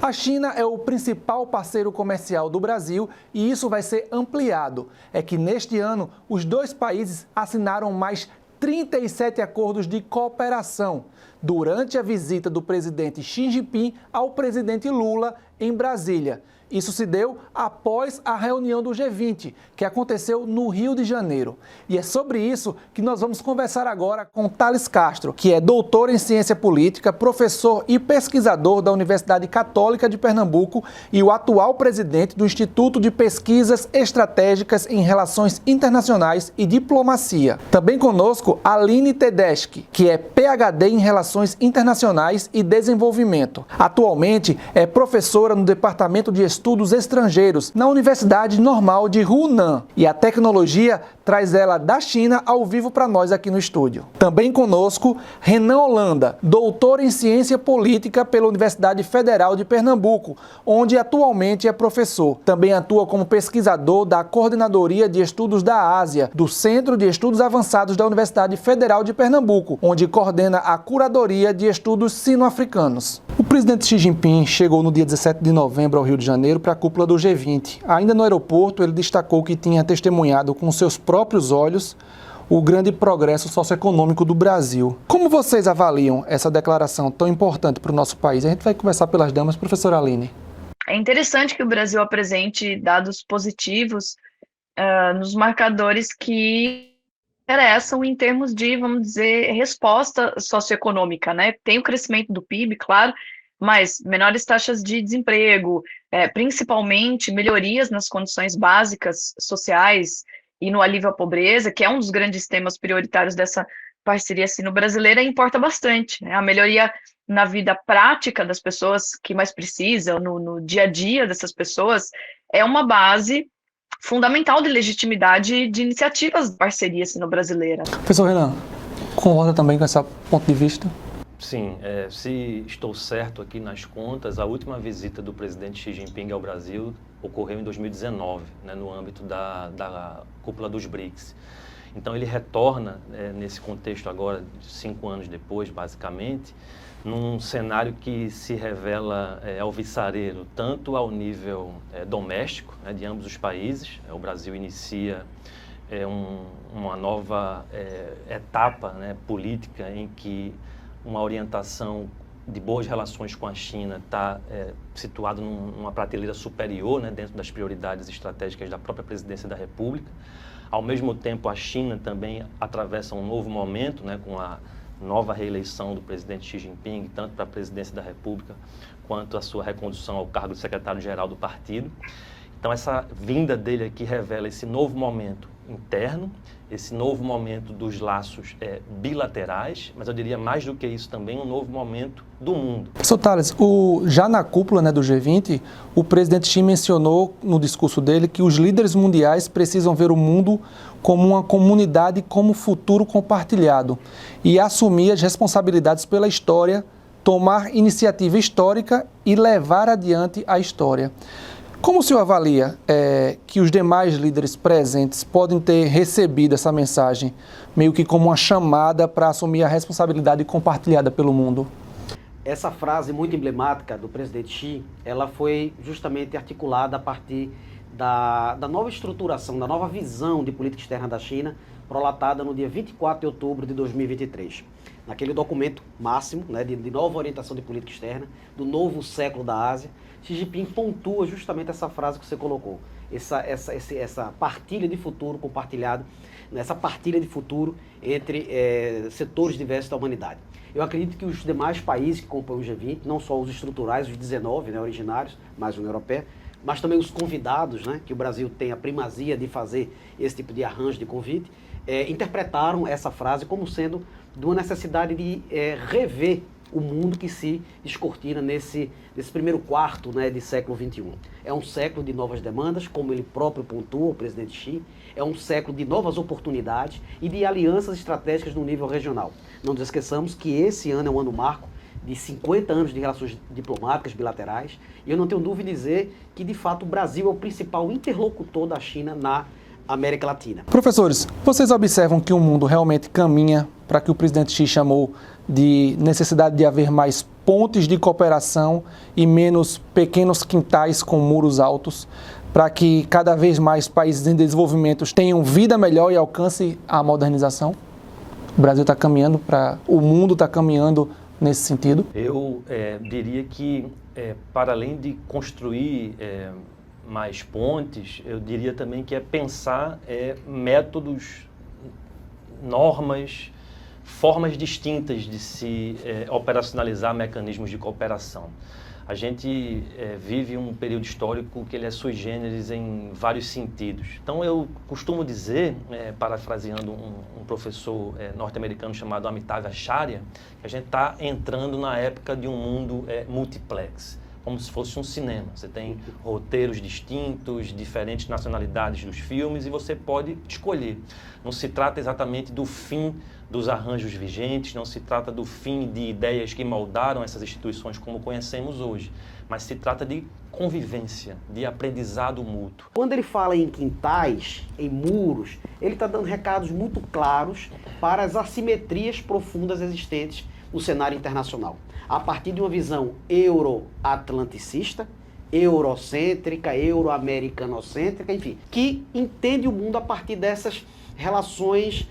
A China é o principal parceiro comercial do Brasil e isso vai ser ampliado. É que neste ano, os dois países assinaram mais 37 acordos de cooperação durante a visita do presidente Xi Jinping ao presidente Lula em Brasília. Isso se deu após a reunião do G20, que aconteceu no Rio de Janeiro. E é sobre isso que nós vamos conversar agora com Thales Castro, que é doutor em ciência política, professor e pesquisador da Universidade Católica de Pernambuco e o atual presidente do Instituto de Pesquisas Estratégicas em Relações Internacionais e Diplomacia. Também conosco Aline Tedeschi, que é PhD em Relações Internacionais e Desenvolvimento. Atualmente é professora no Departamento de Estudos Estrangeiros na Universidade Normal de Hunan. E a tecnologia traz ela da China ao vivo para nós aqui no estúdio. Também conosco, Renan Holanda, doutor em Ciência Política pela Universidade Federal de Pernambuco, onde atualmente é professor. Também atua como pesquisador da Coordenadoria de Estudos da Ásia, do Centro de Estudos Avançados da Universidade Federal de Pernambuco, onde coordena a Curadoria de Estudos Sino-Africanos. O presidente Xi Jinping chegou no dia 17 de novembro ao Rio de Janeiro para a cúpula do G20. Ainda no aeroporto, ele destacou que tinha testemunhado com seus próprios olhos o grande progresso socioeconômico do Brasil. Como vocês avaliam essa declaração tão importante para o nosso país? A gente vai conversar pelas damas, professora Aline. É interessante que o Brasil apresente dados positivos nos marcadores que interessam em termos de, vamos dizer, resposta socioeconômica, né? Tem o crescimento do PIB, claro, mas menores taxas de desemprego, principalmente melhorias nas condições básicas sociais e no alívio à pobreza, que é um dos grandes temas prioritários dessa parceria sino-brasileira, importa bastante, né? A melhoria na vida prática das pessoas que mais precisam, no dia a dia dessas pessoas, é uma base fundamental de legitimidade de iniciativas de parceria sino-brasileira. Professor Renan, concorda também com esse ponto de vista? Sim, se estou certo aqui nas contas, a última visita do presidente Xi Jinping ao Brasil ocorreu em 2019, né, no âmbito da cúpula dos BRICS. Então ele retorna, nesse contexto agora, 5 anos depois, basicamente, num cenário que se revela alvissareiro, tanto ao nível doméstico, né, de ambos os países. O Brasil inicia uma nova etapa, né, política em que uma orientação de boas relações com a China está situado numa prateleira superior, né, dentro das prioridades estratégicas da própria presidência da República. Ao mesmo tempo, a China também atravessa um novo momento, né, com a nova reeleição do presidente Xi Jinping, tanto para a presidência da República quanto a sua recondução ao cargo de secretário-geral do partido. Então, essa vinda dele aqui revela esse novo momento interno, esse novo momento dos laços bilaterais, mas eu diria mais do que isso também, um novo momento do mundo. Professor Thales, já na cúpula, né, do G20, o presidente Xi mencionou no discurso dele que os líderes mundiais precisam ver o mundo como uma comunidade como futuro compartilhado e assumir as responsabilidades pela história, tomar iniciativa histórica e levar adiante a história. Como o senhor avalia que os demais líderes presentes podem ter recebido essa mensagem, meio que como uma chamada para assumir a responsabilidade compartilhada pelo mundo? Essa frase muito emblemática do presidente Xi, ela foi justamente articulada a partir da nova estruturação, da nova visão de política externa da China, prolatada no dia 24 de outubro de 2023. Naquele documento máximo, né, de nova orientação de política externa, do novo século da Ásia, Xi Jinping pontua justamente essa frase que você colocou, essa partilha de futuro compartilhado, essa partilha de futuro entre setores diversos da humanidade. Eu acredito que os demais países que compõem o G20, não só os estruturais, os 19, né, originários, mais a União Europeia, mas também os convidados, né, que o Brasil tem a primazia de fazer esse tipo de arranjo de convite, interpretaram essa frase como sendo de uma necessidade de rever o mundo que se descortina nesse primeiro quarto, né, de século XXI. É um século de novas demandas, como ele próprio pontua, o presidente Xi, é um século de novas oportunidades e de alianças estratégicas no nível regional. Não nos esqueçamos que esse ano é um ano marco de 50 anos de relações diplomáticas bilaterais, e eu não tenho dúvida em dizer que, de fato, o Brasil é o principal interlocutor da China na América Latina. Professores, vocês observam que o mundo realmente caminha para que o presidente Xi chamou de necessidade de haver mais pontes de cooperação e menos pequenos quintais com muros altos, para que cada vez mais países em desenvolvimento tenham vida melhor e alcance a modernização? O Brasil está caminhando o mundo está caminhando nesse sentido? Eu diria que, para além de construir mais pontes, eu diria também que é pensar métodos, normas, formas distintas de se operacionalizar mecanismos de cooperação. A gente vive um período histórico que ele é sui generis em vários sentidos. Então, eu costumo dizer, parafraseando um professor norte-americano chamado Amitav Acharya, que a gente está entrando na época de um mundo multiplex, como se fosse um cinema. Você tem roteiros distintos, diferentes nacionalidades dos filmes, e você pode escolher. Não se trata exatamente do fim dos arranjos vigentes, não se trata do fim de ideias que moldaram essas instituições como conhecemos hoje, mas se trata de convivência, de aprendizado mútuo. Quando ele fala em quintais, em muros, ele está dando recados muito claros para as assimetrias profundas existentes no cenário internacional, a partir de uma visão euro-atlanticista, eurocêntrica, euro-americanocêntrica, enfim, que entende o mundo a partir dessas relações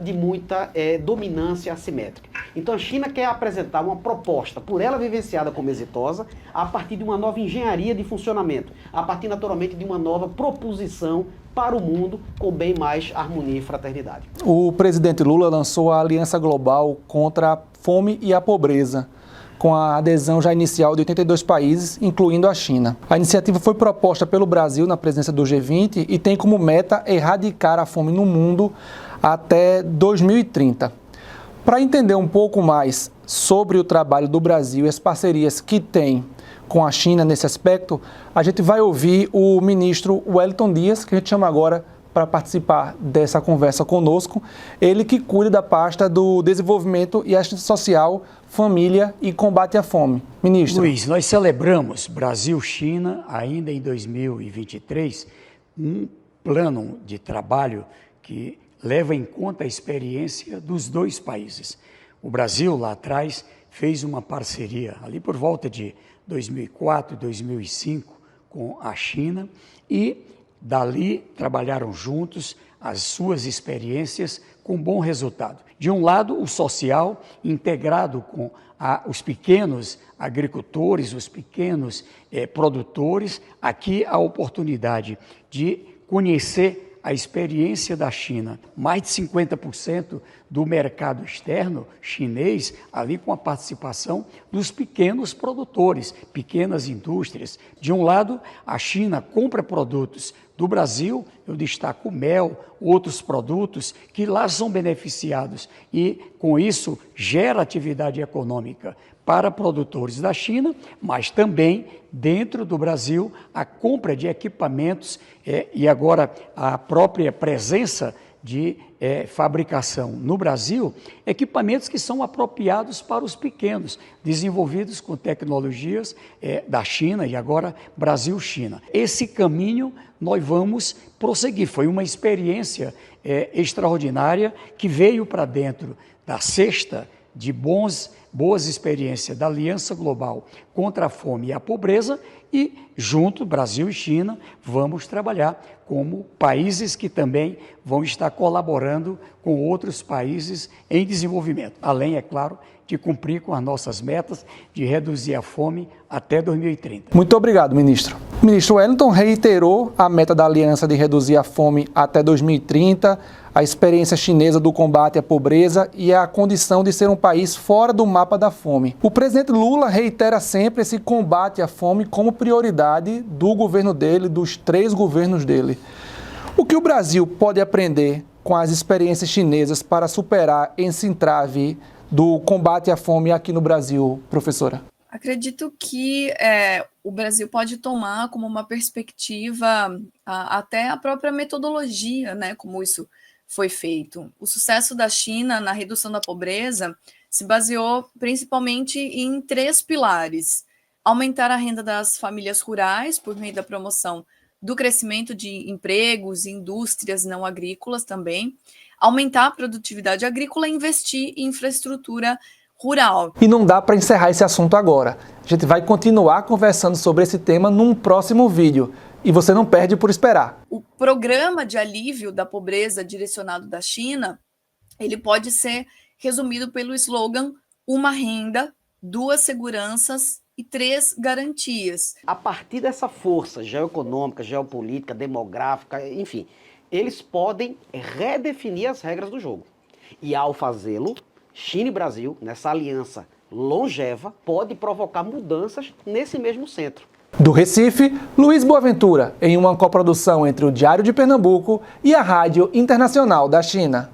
de muita dominância assimétrica. Então a China quer apresentar uma proposta, por ela vivenciada como exitosa, a partir de uma nova engenharia de funcionamento, a partir naturalmente de uma nova proposição para o mundo com bem mais harmonia e fraternidade. O presidente Lula lançou a Aliança Global contra a Fome e a Pobreza, com a adesão já inicial de 82 países, incluindo a China. A iniciativa foi proposta pelo Brasil na presença do G20 e tem como meta erradicar a fome no mundo até 2030. Para entender um pouco mais sobre o trabalho do Brasil e as parcerias que tem com a China nesse aspecto, a gente vai ouvir o ministro Wellington Dias, que a gente chama agora para participar dessa conversa conosco. Ele que cuida da pasta do Desenvolvimento e Assistência Social, Família e Combate à Fome. Ministro. Luiz, nós celebramos Brasil-China ainda em 2023, um plano de trabalho que leva em conta a experiência dos dois países. O Brasil, lá atrás, fez uma parceria, ali por volta de 2004, 2005, com a China, e dali trabalharam juntos as suas experiências com bom resultado. De um lado, o social, integrado com os pequenos agricultores, os pequenos produtores, aqui a oportunidade de conhecer a experiência da China. Mais de 50% do mercado externo chinês, ali com a participação dos pequenos produtores, pequenas indústrias. De um lado, a China compra produtos do Brasil, eu destaco o mel, outros produtos que lá são beneficiados e, com isso, gera atividade econômica para produtores da China, mas também dentro do Brasil a compra de equipamentos e agora a própria presença de fabricação no Brasil, equipamentos que são apropriados para os pequenos, desenvolvidos com tecnologias da China e agora Brasil-China. Esse caminho nós vamos prosseguir. Foi uma experiência extraordinária que veio para dentro da cesta de boas experiências da Aliança Global contra a Fome e a Pobreza e, junto, Brasil e China, vamos trabalhar como países que também vão estar colaborando com outros países em desenvolvimento. Além, é claro, de cumprir com as nossas metas de reduzir a fome até 2030. Muito obrigado, ministro. O ministro Wellington reiterou a meta da aliança de reduzir a fome até 2030, a experiência chinesa do combate à pobreza e a condição de ser um país fora do mapa da fome. O presidente Lula reitera sempre esse combate à fome como prioridade do governo dele, dos 3 governos dele. O que o Brasil pode aprender com as experiências chinesas para superar esse entrave do combate à fome aqui no Brasil, professora? Acredito que o Brasil pode tomar como uma perspectiva até a própria metodologia, né, como isso foi feito. O sucesso da China na redução da pobreza se baseou principalmente em 3 pilares: aumentar a renda das famílias rurais por meio da promoção do crescimento de empregos e indústrias não agrícolas também, aumentar a produtividade agrícola e investir em infraestrutura rural. E não dá para encerrar esse assunto agora. A gente vai continuar conversando sobre esse tema num próximo vídeo. E você não perde por esperar. O programa de alívio da pobreza direcionado da China, ele pode ser resumido pelo slogan: uma renda, 2 seguranças e 3 garantias. A partir dessa força geoeconômica, geopolítica, demográfica, enfim, eles podem redefinir as regras do jogo. E ao fazê-lo, China e Brasil, nessa aliança longeva, pode provocar mudanças nesse mesmo centro. Do Recife, Luiz Boaventura, em uma coprodução entre o Diário de Pernambuco e a Rádio Internacional da China.